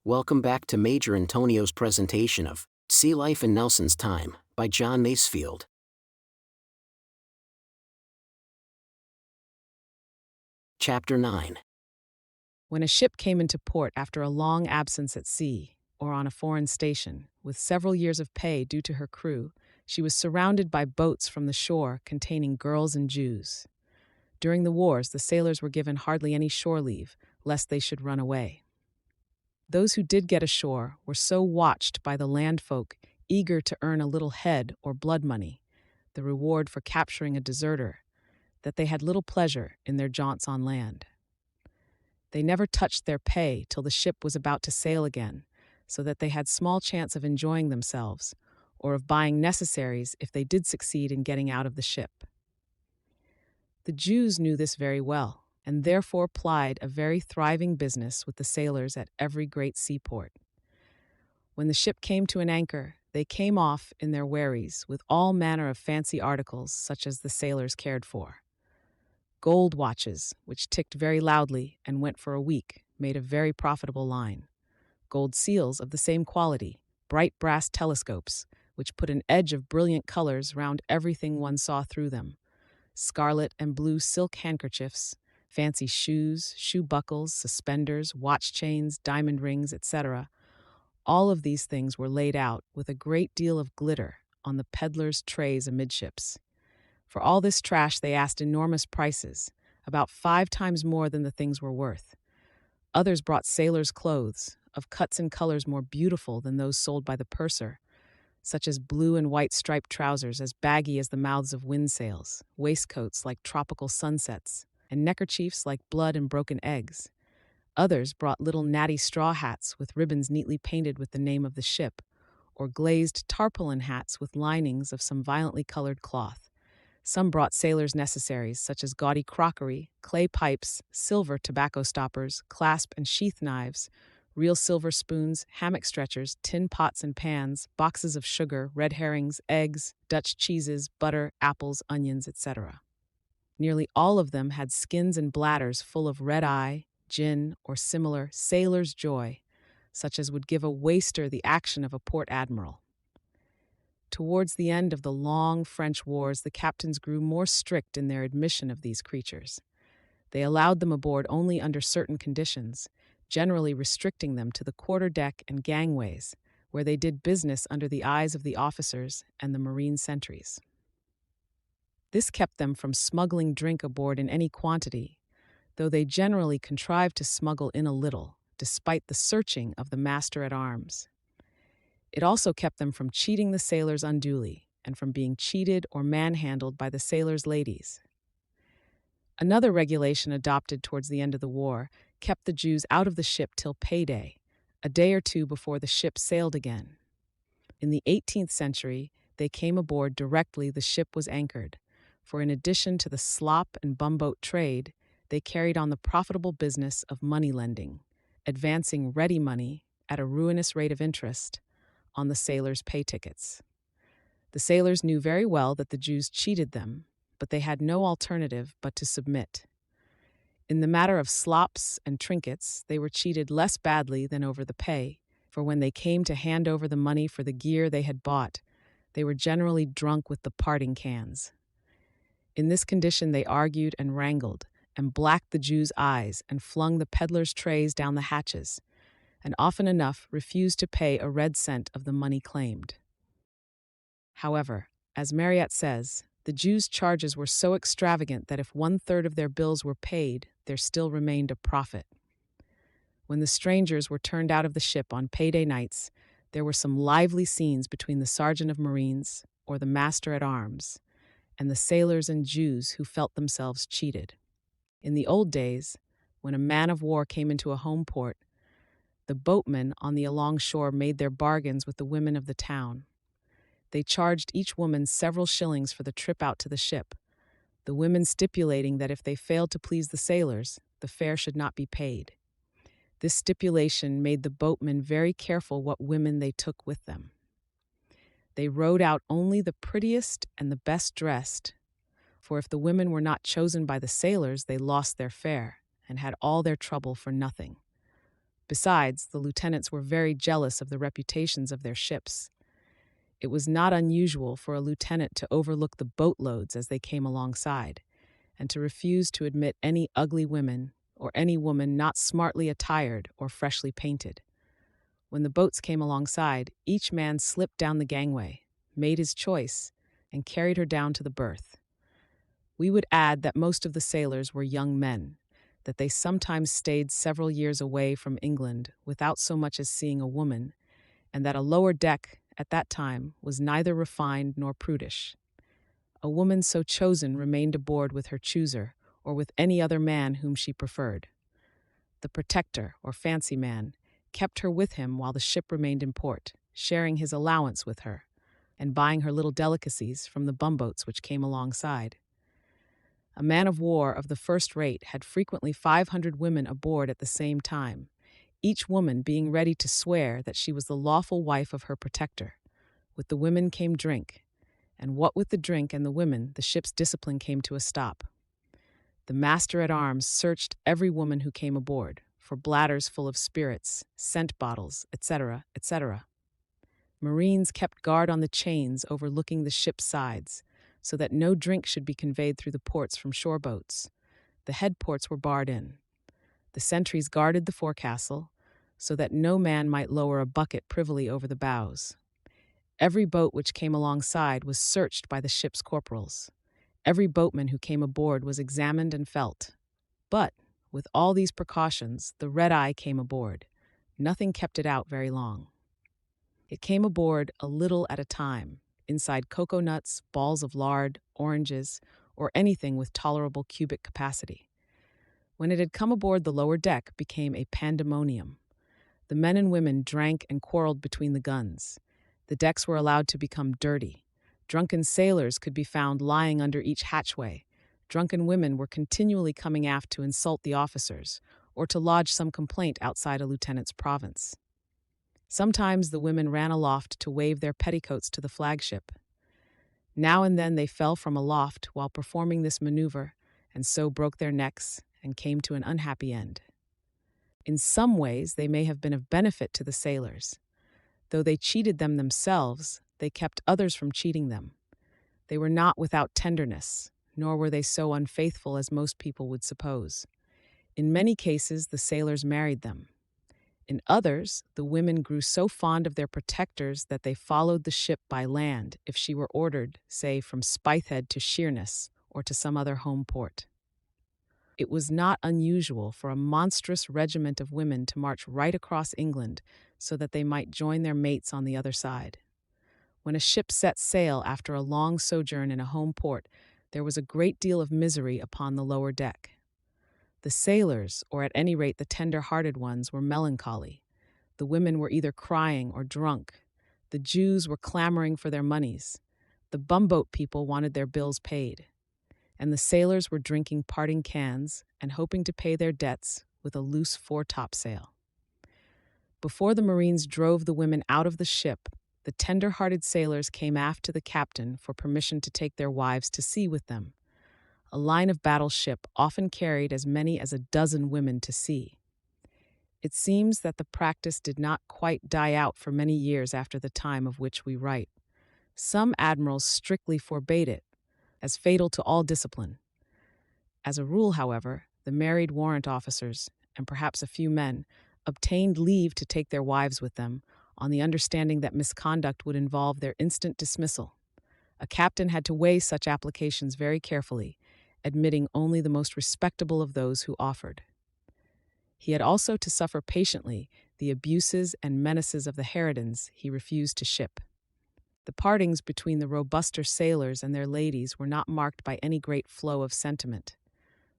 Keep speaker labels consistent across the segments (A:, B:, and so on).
A: Welcome back to Major Antonio's presentation of Sea Life in Nelson's Time by John Masefield. Chapter 9.
B: When a ship came into port after a long absence at sea, or on a foreign station, with several years of pay due to her crew, she was surrounded by boats from the shore containing girls and Jews. During the wars, the sailors were given hardly any shore leave, lest they should run away. Those who did get ashore were so watched by the land folk, eager to earn a little head or blood money, the reward for capturing a deserter, that they had little pleasure in their jaunts on land. They never touched their pay till the ship was about to sail again, so that they had small chance of enjoying themselves, or of buying necessaries if they did succeed in getting out of the ship. The Jews knew this very well, and therefore plied a very thriving business with the sailors at every great seaport. When the ship came to an anchor, they came off in their wherries with all manner of fancy articles such as the sailors cared for. Gold watches, which ticked very loudly and went for a week, made a very profitable line. Gold seals of the same quality, bright brass telescopes, which put an edge of brilliant colors round everything one saw through them, scarlet and blue silk handkerchiefs, fancy shoes, shoe buckles, suspenders, watch chains, diamond rings, etc. All of these things were laid out with a great deal of glitter on the peddlers' trays amidships. For all this trash they asked enormous prices, about 5 times more than the things were worth. Others brought sailors' clothes, of cuts and colors more beautiful than those sold by the purser, such as blue and white striped trousers as baggy as the mouths of windsails, waistcoats like tropical sunsets, and neckerchiefs like blood and broken eggs. Others brought little natty straw hats with ribbons neatly painted with the name of the ship, or glazed tarpaulin hats with linings of some violently colored cloth. Some brought sailors' necessaries such as gaudy crockery, clay pipes, silver tobacco stoppers, clasp and sheath knives, real silver spoons, hammock stretchers, tin pots and pans, boxes of sugar, red herrings, eggs, Dutch cheeses, butter, apples, onions, etc. Nearly all of them had skins and bladders full of red-eye, gin, or similar sailor's joy, such as would give a waster the action of a port admiral. Towards the end of the long French wars, the captains grew more strict in their admission of these creatures. They allowed them aboard only under certain conditions, generally restricting them to the quarter-deck and gangways, where they did business under the eyes of the officers and the marine sentries. This kept them from smuggling drink aboard in any quantity, though they generally contrived to smuggle in a little, despite the searching of the master-at-arms. It also kept them from cheating the sailors unduly, and from being cheated or manhandled by the sailors' ladies. Another regulation adopted towards the end of the war kept the Jews out of the ship till payday, a day or two before the ship sailed again. In the 18th century, they came aboard directly the ship was anchored, for in addition to the slop and bumboat trade, they carried on the profitable business of money lending, advancing ready money at a ruinous rate of interest on the sailors' pay tickets. The sailors knew very well that the Jews cheated them, but they had no alternative but to submit. In the matter of slops and trinkets, they were cheated less badly than over the pay, for when they came to hand over the money for the gear they had bought, they were generally drunk with the parting cans. In this condition they argued and wrangled, and blacked the Jews' eyes and flung the peddlers' trays down the hatches, and often enough refused to pay a red cent of the money claimed. However, as Marryat says, the Jews' charges were so extravagant that if 1/3 of their bills were paid, there still remained a profit. When the strangers were turned out of the ship on payday nights, there were some lively scenes between the sergeant of marines, or the master-at-arms, and the sailors and Jews who felt themselves cheated. In the old days, when a man of war came into a home port, the boatmen on the alongshore made their bargains with the women of the town. They charged each woman several shillings for the trip out to the ship, the women stipulating that if they failed to please the sailors, the fare should not be paid. This stipulation made the boatmen very careful what women they took with them. They rowed out only the prettiest and the best dressed, for if the women were not chosen by the sailors, they lost their fare and had all their trouble for nothing. Besides, the lieutenants were very jealous of the reputations of their ships. It was not unusual for a lieutenant to overlook the boatloads as they came alongside, and to refuse to admit any ugly women or any woman not smartly attired or freshly painted. When the boats came alongside, each man slipped down the gangway, made his choice, and carried her down to the berth. We would add that most of the sailors were young men, that they sometimes stayed several years away from England without so much as seeing a woman, and that a lower deck, at that time, was neither refined nor prudish. A woman so chosen remained aboard with her chooser, or with any other man whom she preferred. The protector, or fancy man, kept her with him while the ship remained in port, sharing his allowance with her, and buying her little delicacies from the bumboats which came alongside. A man of war of the first rate had frequently 500 women aboard at the same time, each woman being ready to swear that she was the lawful wife of her protector. With the women came drink, and what with the drink and the women, the ship's discipline came to a stop. The master-at-arms searched every woman who came aboard for bladders full of spirits, scent bottles, etc., etc. Marines kept guard on the chains overlooking the ship's sides, so that no drink should be conveyed through the ports from shore boats. The head ports were barred in. The sentries guarded the forecastle, so that no man might lower a bucket privily over the bows. Every boat which came alongside was searched by the ship's corporals. Every boatman who came aboard was examined and felt. But, with all these precautions, the red-eye came aboard. Nothing kept it out very long. It came aboard a little at a time, inside cocoa nuts, balls of lard, oranges, or anything with tolerable cubic capacity. When it had come aboard, the lower deck became a pandemonium. The men and women drank and quarreled between the guns. The decks were allowed to become dirty. Drunken sailors could be found lying under each hatchway. Drunken women were continually coming aft to insult the officers, or to lodge some complaint outside a lieutenant's province. Sometimes the women ran aloft to wave their petticoats to the flagship. Now and then they fell from aloft while performing this maneuver, and so broke their necks and came to an unhappy end. In some ways they may have been of benefit to the sailors. Though they cheated them themselves, they kept others from cheating them. They were not without tenderness, nor were they so unfaithful as most people would suppose. In many cases, the sailors married them. In others, the women grew so fond of their protectors that they followed the ship by land if she were ordered, say, from Spithead to Sheerness or to some other home port. It was not unusual for a monstrous regiment of women to march right across England so that they might join their mates on the other side. When a ship set sail after a long sojourn in a home port, there was a great deal of misery upon the lower deck. The sailors, or at any rate the tender-hearted ones, were melancholy. The women were either crying or drunk. The Jews were clamoring for their monies. The bumboat people wanted their bills paid. And the sailors were drinking parting cans and hoping to pay their debts with a loose foretopsail. Before the Marines drove the women out of the ship, the tender-hearted sailors came aft to the captain for permission to take their wives to sea with them. A line of battle ship often carried as many as a dozen women to sea. It seems that the practice did not quite die out for many years after the time of which we write. Some admirals strictly forbade it, as fatal to all discipline. As a rule, however, the married warrant officers, and perhaps a few men, obtained leave to take their wives with them, on the understanding that misconduct would involve their instant dismissal. A captain had to weigh such applications very carefully, admitting only the most respectable of those who offered. He had also to suffer patiently the abuses and menaces of the harridans he refused to ship. The partings between the robuster sailors and their ladies were not marked by any great flow of sentiment.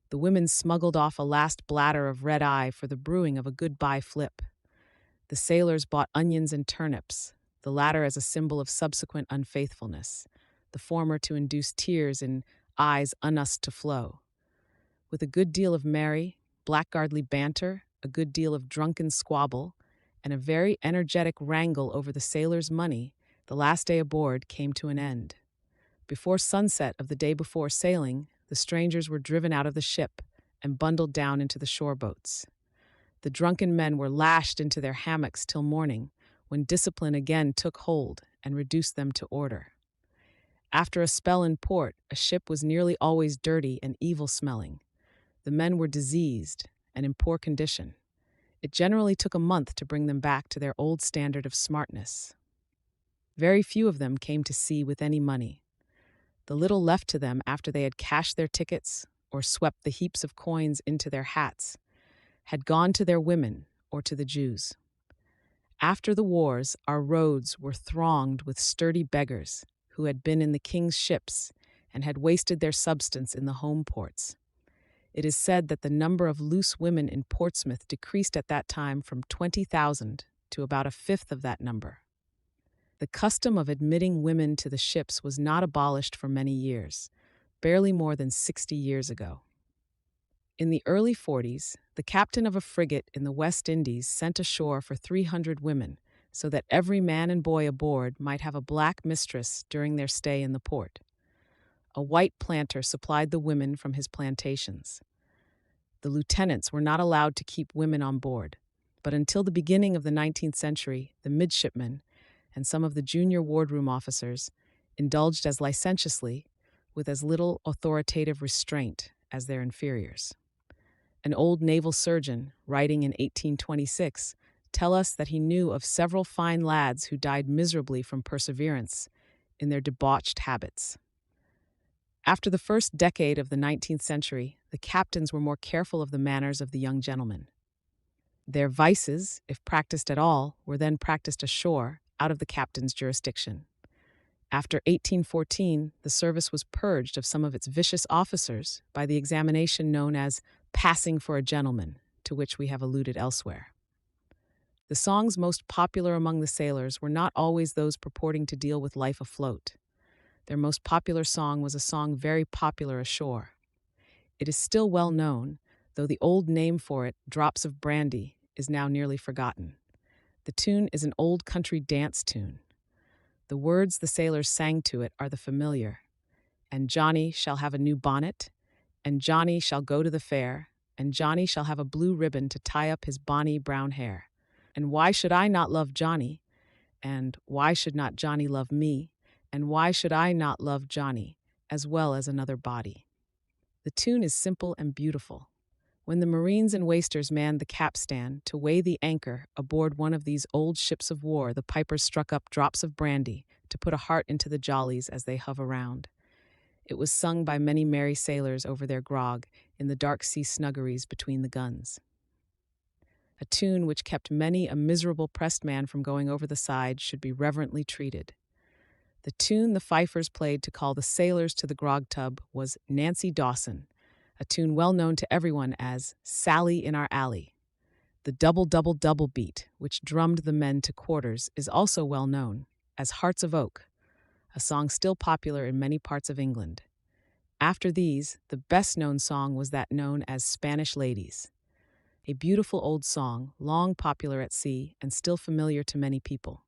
B: The women smuggled off a last bladder of red-eye for the brewing of a goodbye flip. The sailors bought onions and turnips, the latter as a symbol of subsequent unfaithfulness, the former to induce tears in eyes unused to flow. With a good deal of merry, blackguardly banter, a good deal of drunken squabble, and a very energetic wrangle over the sailors' money, the last day aboard came to an end. Before sunset of the day before sailing, the strangers were driven out of the ship and bundled down into the shore boats. The drunken men were lashed into their hammocks till morning, when discipline again took hold and reduced them to order. After a spell in port, a ship was nearly always dirty and evil-smelling. The men were diseased and in poor condition. It generally took a month to bring them back to their old standard of smartness. Very few of them came to sea with any money. The little left to them after they had cashed their tickets or swept the heaps of coins into their hats had gone to their women or to the Jews. After the wars, our roads were thronged with sturdy beggars who had been in the king's ships and had wasted their substance in the home ports. It is said that the number of loose women in Portsmouth decreased at that time from 20,000 to about a fifth of that number. The custom of admitting women to the ships was not abolished for many years, barely more than 60 years ago. In the early 40s, the captain of a frigate in the West Indies sent ashore for 300 women so that every man and boy aboard might have a black mistress during their stay in the port. A white planter supplied the women from his plantations. The lieutenants were not allowed to keep women on board, but until the beginning of the 19th century, the midshipmen and some of the junior wardroom officers indulged as licentiously, with as little authoritative restraint as their inferiors. An old naval surgeon, writing in 1826, tells us that he knew of several fine lads who died miserably from perseverance in their debauched habits. After the first decade of the 19th century, the captains were more careful of the manners of the young gentlemen. Their vices, if practiced at all, were then practiced ashore, out of the captain's jurisdiction. After 1814, the service was purged of some of its vicious officers by the examination known as passing for a gentleman, to which we have alluded elsewhere. The songs most popular among the sailors were not always those purporting to deal with life afloat. Their most popular song was a song very popular ashore. It is still well known, though the old name for it, Drops of Brandy, is now nearly forgotten. The tune is an old country dance tune. The words the sailors sang to it are the familiar, "And Johnny shall have a new bonnet, and Johnny shall go to the fair, and Johnny shall have a blue ribbon to tie up his bonny brown hair. And why should I not love Johnny? And why should not Johnny love me? And why should I not love Johnny, as well as another body?" The tune is simple and beautiful. When the marines and wasters manned the capstan to weigh the anchor aboard one of these old ships of war, the pipers struck up drops of brandy to put a heart into the jollies as they hove around. It was sung by many merry sailors over their grog in the dark sea snuggeries between the guns. A tune which kept many a miserable pressed man from going over the side should be reverently treated. The tune the fifers played to call the sailors to the grog tub was Nancy Dawson, a tune well known to everyone as Sally in Our Alley. The double-double-double beat, which drummed the men to quarters, is also well known as Hearts of Oak, a song still popular in many parts of England. After these, the best-known song was that known as Spanish Ladies, a beautiful old song, long popular at sea and still familiar to many people.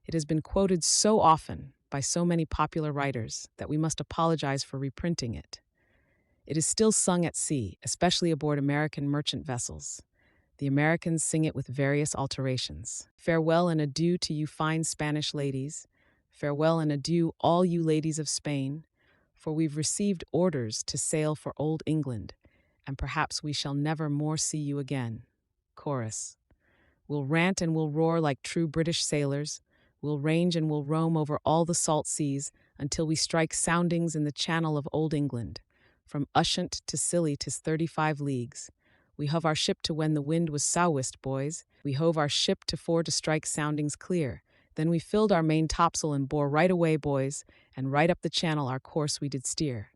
B: It has been quoted so often by so many popular writers that we must apologize for reprinting it. It is still sung at sea, especially aboard American merchant vessels. The Americans sing it with various alterations. Farewell and adieu to you fine Spanish ladies. Farewell and adieu all you ladies of Spain, for we've received orders to sail for old England, and perhaps we shall never more see you again. Chorus. We'll rant and we'll roar like true British sailors. We'll range and we'll roam over all the salt seas until we strike soundings in the channel of old England. From Ushant to Scilly 'tis 35 leagues. We hove our ship to when the wind was sou'west, boys. We hove our ship to fore to strike soundings clear. Then we filled our main topsail and bore right away, boys, and right up the channel our course we did steer.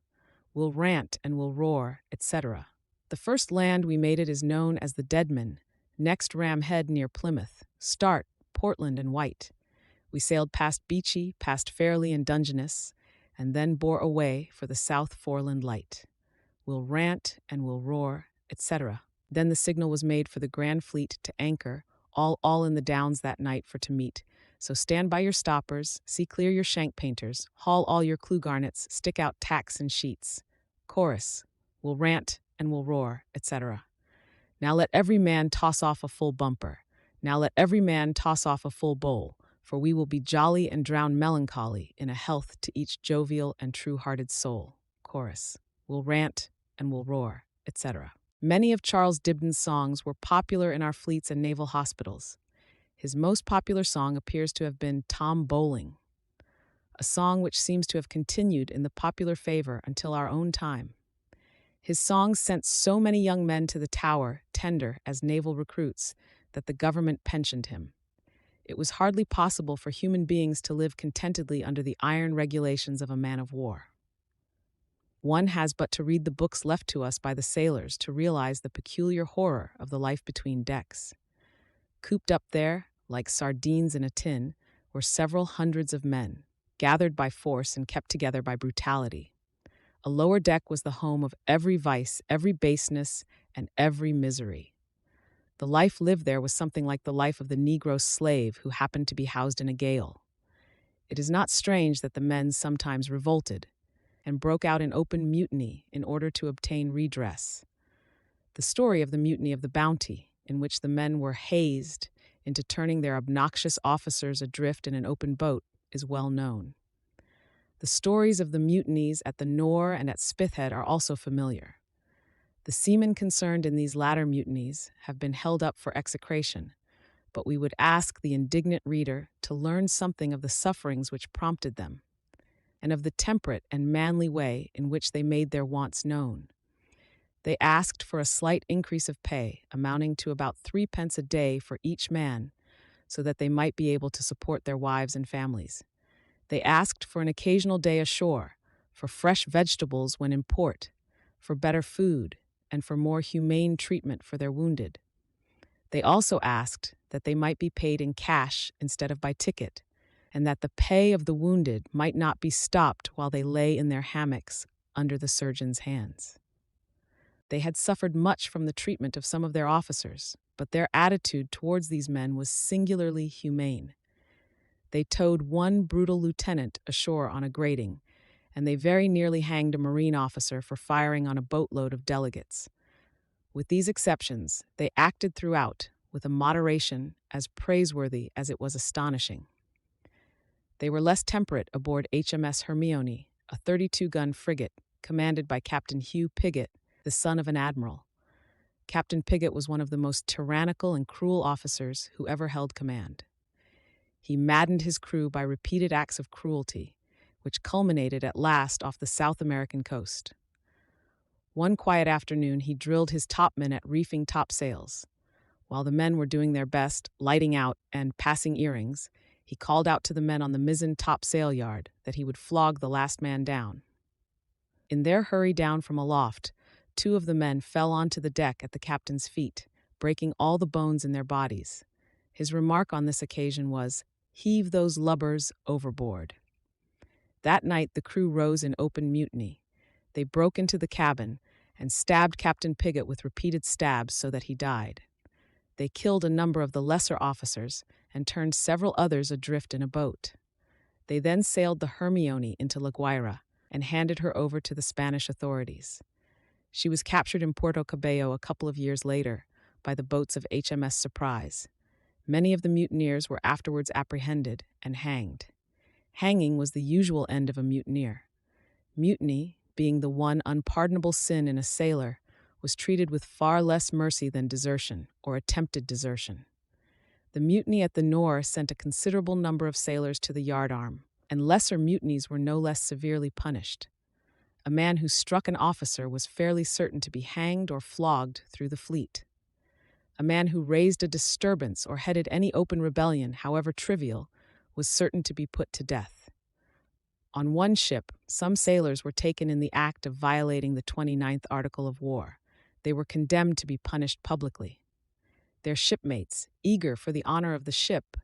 B: We'll rant and we'll roar, etc. The first land we made it is known as the Deadman, next Ram Head near Plymouth, Start, Portland and White. We sailed past Beachy, past Fairley and Dungeness, and then bore away for the South Foreland Light. We'll rant and we'll roar, etc. Then the signal was made for the Grand Fleet to anchor, all in the Downs that night for to meet. So stand by your stoppers, see clear your shank painters, haul all your clue garnets, stick out tacks and sheets. Chorus. We'll rant and we'll roar, etc. Now let every man toss off a full bumper. Now let every man toss off a full bowl, for we will be jolly and drown melancholy in a health to each jovial and true-hearted soul. Chorus. We'll rant and we'll roar, etc. Many of Charles Dibdin's songs were popular in our fleets and naval hospitals. His most popular song appears to have been Tom Bowling, a song which seems to have continued in the popular favor until our own time. His songs sent so many young men to the Tower, tender as naval recruits, that the government pensioned him. It was hardly possible for human beings to live contentedly under the iron regulations of a man of war. One has but to read the books left to us by the sailors to realize the peculiar horror of the life between decks. Cooped up there, like sardines in a tin, were several hundreds of men, gathered by force and kept together by brutality. A lower deck was the home of every vice, every baseness, and every misery. The life lived there was something like the life of the Negro slave who happened to be housed in a gale. It is not strange that the men sometimes revolted and broke out in open mutiny in order to obtain redress. The story of the mutiny of the Bounty, in which the men were hazed into turning their obnoxious officers adrift in an open boat, is well known. The stories of the mutinies at the Nore and at Spithead are also familiar. The seamen concerned in these latter mutinies have been held up for execration, but we would ask the indignant reader to learn something of the sufferings which prompted them, and of the temperate and manly way in which they made their wants known. They asked for a slight increase of pay, amounting to about 3d. a day for each man, so that they might be able to support their wives and families. They asked for an occasional day ashore, for fresh vegetables when in port, for better food, and for more humane treatment for their wounded. They also asked that they might be paid in cash instead of by ticket, and that the pay of the wounded might not be stopped while they lay in their hammocks under the surgeon's hands. They had suffered much from the treatment of some of their officers, but their attitude towards these men was singularly humane. They towed one brutal lieutenant ashore on a grating, and they very nearly hanged a marine officer for firing on a boatload of delegates. With these exceptions, they acted throughout with a moderation as praiseworthy as it was astonishing. They were less temperate aboard HMS Hermione, a 32-gun frigate commanded by Captain Hugh Piggott, the son of an admiral. Captain Piggott was one of the most tyrannical and cruel officers who ever held command. He maddened his crew by repeated acts of cruelty, which culminated at last off the South American coast. One quiet afternoon, he drilled his topmen at reefing topsails. While the men were doing their best, lighting out and passing earrings, he called out to the men on the mizzen topsail yard that he would flog the last man down. In their hurry down from aloft, 2 of the men fell onto the deck at the captain's feet, breaking all the bones in their bodies. His remark on this occasion was, "Heave those lubbers overboard." That night the crew rose in open mutiny. They broke into the cabin and stabbed Captain Piggott with repeated stabs so that he died. They killed a number of the lesser officers and turned several others adrift in a boat. They then sailed the Hermione into La Guaira and handed her over to the Spanish authorities. She was captured in Puerto Cabello a couple of years later by the boats of HMS Surprise. Many of the mutineers were afterwards apprehended and hanged. Hanging was the usual end of a mutineer. Mutiny, being the one unpardonable sin in a sailor, was treated with far less mercy than desertion or attempted desertion. The mutiny at the Nore sent a considerable number of sailors to the yardarm, and lesser mutinies were no less severely punished. A man who struck an officer was fairly certain to be hanged or flogged through the fleet. A man who raised a disturbance or headed any open rebellion, however trivial, was certain to be put to death. On one ship, some sailors were taken in the act of violating the 29th Article of War. They were condemned to be punished publicly. Their shipmates, eager for the honor of the ship,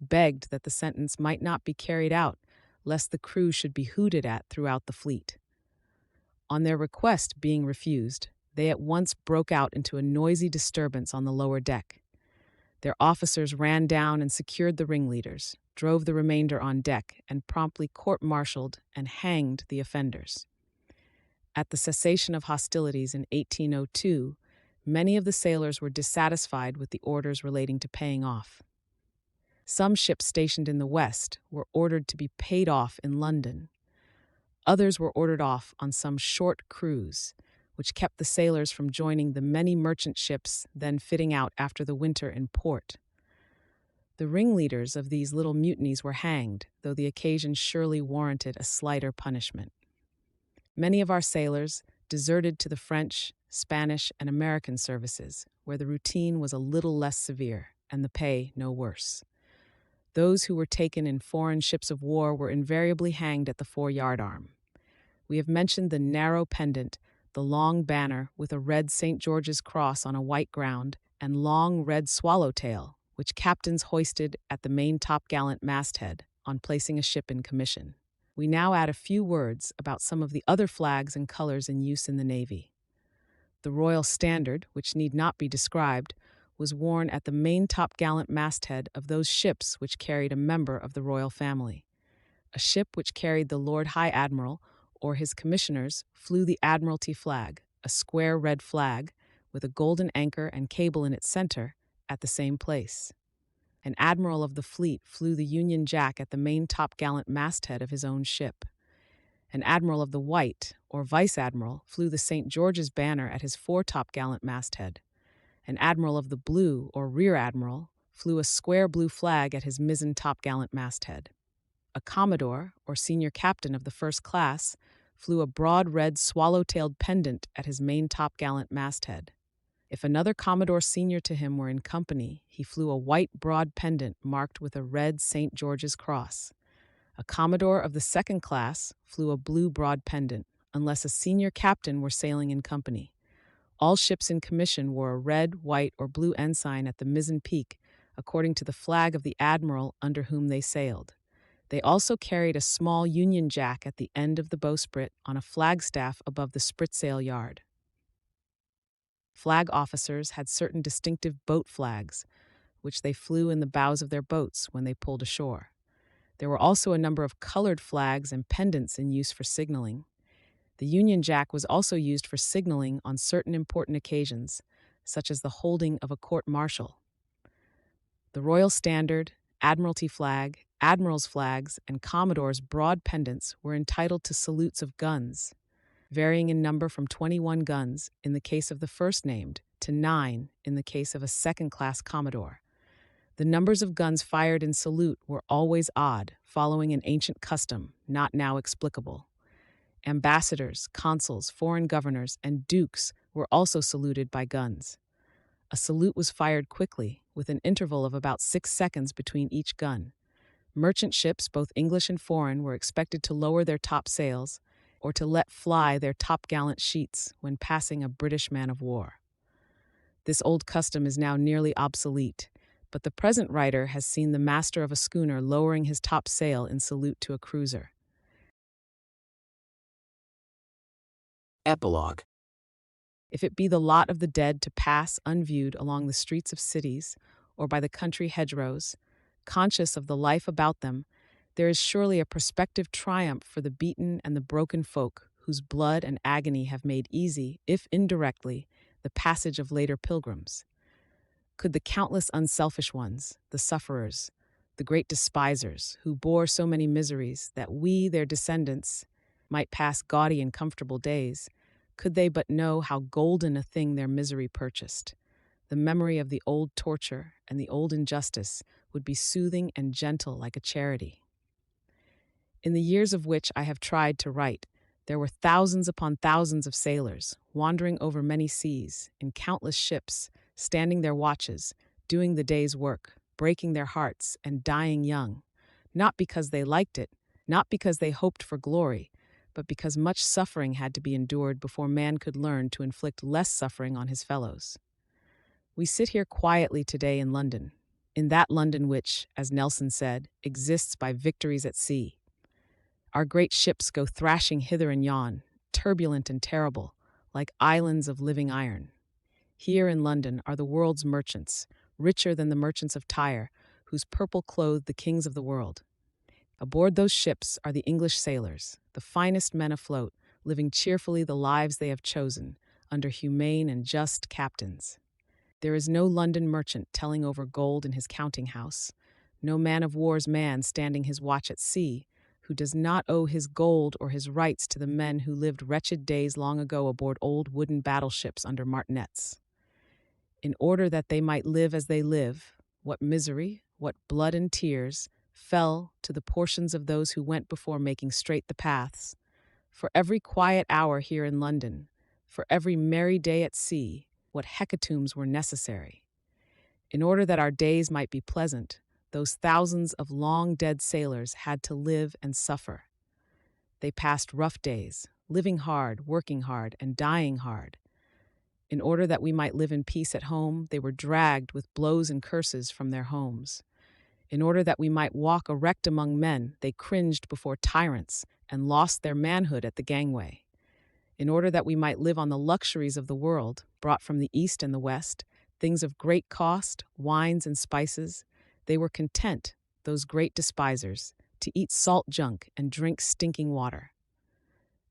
B: begged that the sentence might not be carried out, lest the crew should be hooted at throughout the fleet. On their request being refused, they at once broke out into a noisy disturbance on the lower deck. Their officers ran down and secured the ringleaders, drove the remainder on deck, and promptly court-martialed and hanged the offenders. At the cessation of hostilities in 1802, Many of the sailors were dissatisfied with the orders relating to paying off. Some ships stationed in the West were ordered to be paid off in London. Others were ordered off on some short cruise, which kept the sailors from joining the many merchant ships then fitting out after the winter in port. The ringleaders of these little mutinies were hanged, though the occasion surely warranted a slighter punishment. Many of our sailors deserted to the French, Spanish, and American services, where the routine was a little less severe and the pay no worse. Those who were taken in foreign ships of war were invariably hanged at the foreyard arm. We have mentioned the narrow pendant, the long banner with a red St. George's cross on a white ground, and long red swallowtail, which captains hoisted at the main topgallant masthead on placing a ship in commission. We now add a few words about some of the other flags and colors in use in the Navy. The Royal Standard, which need not be described, was worn at the main topgallant masthead of those ships which carried a member of the royal family. A ship which carried the Lord High Admiral or his commissioners flew the Admiralty flag, a square red flag with a golden anchor and cable in its center, at the same place. An admiral of the fleet flew the Union Jack at the main topgallant masthead of his own ship. An admiral of the White, or vice-admiral, flew the St. George's banner at his fore-topgallant masthead. An admiral of the Blue, or rear-admiral, flew a square blue flag at his mizzen topgallant masthead. A commodore, or senior captain of the first class, flew a broad red swallow-tailed pendant at his main topgallant masthead. If another commodore senior to him were in company, he flew a white broad pendant marked with a red St. George's cross. A commodore of the second class flew a blue broad pendant, unless a senior captain were sailing in company. All ships in commission wore a red, white, or blue ensign at the mizzen peak, according to the flag of the admiral under whom they sailed. They also carried a small Union Jack at the end of the bowsprit on a flagstaff above the spritsail yard. Flag officers had certain distinctive boat flags, which they flew in the bows of their boats when they pulled ashore. There were also a number of colored flags and pendants in use for signaling. The Union Jack was also used for signaling on certain important occasions, such as the holding of a court-martial. The Royal Standard, Admiralty flag, Admiral's flags, and Commodore's broad pendants were entitled to salutes of guns, varying in number from 21 guns in the case of the first named to 9 in the case of a second-class Commodore. The numbers of guns fired in salute were always odd, following an ancient custom, not now explicable. Ambassadors, consuls, foreign governors, and dukes were also saluted by guns. A salute was fired quickly, with an interval of about 6 seconds between each gun. Merchant ships, both English and foreign, were expected to lower their top sails or to let fly their topgallant sheets when passing a British man of war. This old custom is now nearly obsolete, but the present writer has seen the master of a schooner lowering his top sail in salute to a cruiser.
A: Epilogue.
B: If it be the lot of the dead to pass unviewed along the streets of cities or by the country hedgerows, conscious of the life about them, there is surely a prospective triumph for the beaten and the broken folk whose blood and agony have made easy, if indirectly, the passage of later pilgrims. Could the countless unselfish ones, the sufferers, the great despisers, who bore so many miseries that we, their descendants, might pass gaudy and comfortable days, could they but know how golden a thing their misery purchased, the memory of the old torture and the old injustice would be soothing and gentle like a charity. In the years of which I have tried to write, there were thousands upon thousands of sailors, wandering over many seas, in countless ships, standing their watches, doing the day's work, breaking their hearts, and dying young, not because they liked it, not because they hoped for glory, but because much suffering had to be endured before man could learn to inflict less suffering on his fellows. We sit here quietly today in London, in that London which, as Nelson said, exists by victories at sea. Our great ships go thrashing hither and yon, turbulent and terrible, like islands of living iron. Here in London are the world's merchants, richer than the merchants of Tyre, whose purple clothe the kings of the world. Aboard those ships are the English sailors, the finest men afloat, living cheerfully the lives they have chosen, under humane and just captains. There is no London merchant telling over gold in his counting house, no man-of-war's man standing his watch at sea, who does not owe his gold or his rights to the men who lived wretched days long ago aboard old wooden battleships under martinets. In order that they might live as they live, what misery, what blood and tears, fell to the portions of those who went before making straight the paths. For every quiet hour here in London, for every merry day at sea, what hecatombs were necessary. In order that our days might be pleasant, those thousands of long-dead sailors had to live and suffer. They passed rough days, living hard, working hard, and dying hard. In order that we might live in peace at home, they were dragged with blows and curses from their homes. In order that we might walk erect among men, they cringed before tyrants and lost their manhood at the gangway. In order that we might live on the luxuries of the world, brought from the east and the west, things of great cost, wines and spices, they were content, those great despisers, to eat salt junk and drink stinking water.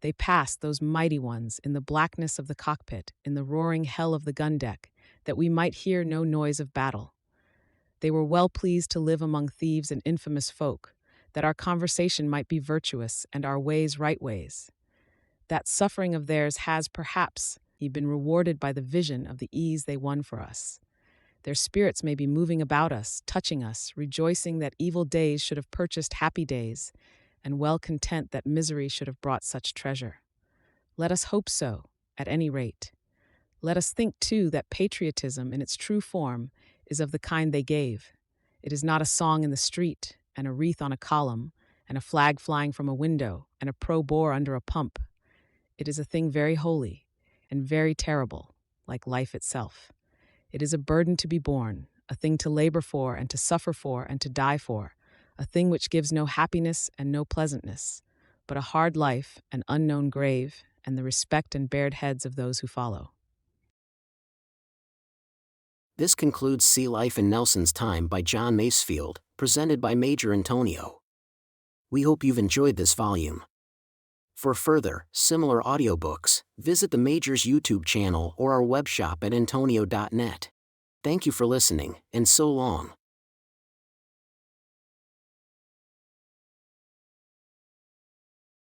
B: They passed, those mighty ones, in the blackness of the cockpit, in the roaring hell of the gun deck, that we might hear no noise of battle. They were well pleased to live among thieves and infamous folk, that our conversation might be virtuous and our ways right ways. That suffering of theirs has, perhaps, been rewarded by the vision of the ease they won for us. Their spirits may be moving about us, touching us, rejoicing that evil days should have purchased happy days, and well content that misery should have brought such treasure. Let us hope so, at any rate. Let us think, too, that patriotism in its true form is of the kind they gave. It is not a song in the street, and a wreath on a column, and a flag flying from a window, and a pro-bore under a pump. It is a thing very holy, and very terrible, like life itself. It is a burden to be borne, a thing to labor for and to suffer for and to die for, a thing which gives no happiness and no pleasantness, but a hard life, an unknown grave, and the respect and bared heads of those who follow.
A: This concludes Sea Life in Nelson's Time by John Masefield, presented by Major Intonio. We hope you've enjoyed this volume. For further, similar audiobooks, visit the Major's YouTube channel or our webshop at intonio.net. Thank you for listening, and so long.